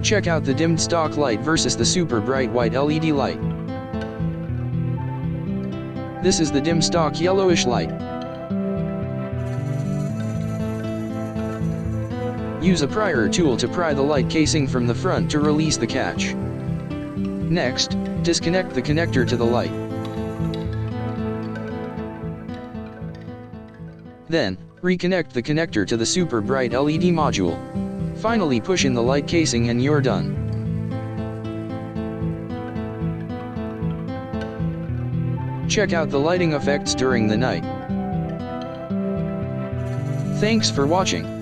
Check out the dimmed stock light versus the super bright white LED light. This is the dim stock yellowish light. Use a prier tool to pry the light casing from the front to release the catch. Next, disconnect the connector to the light. Then, reconnect the connector to the super bright LED module. Finally push in the light casing and you're done. Check out the lighting effects during the night. Thanks for watching.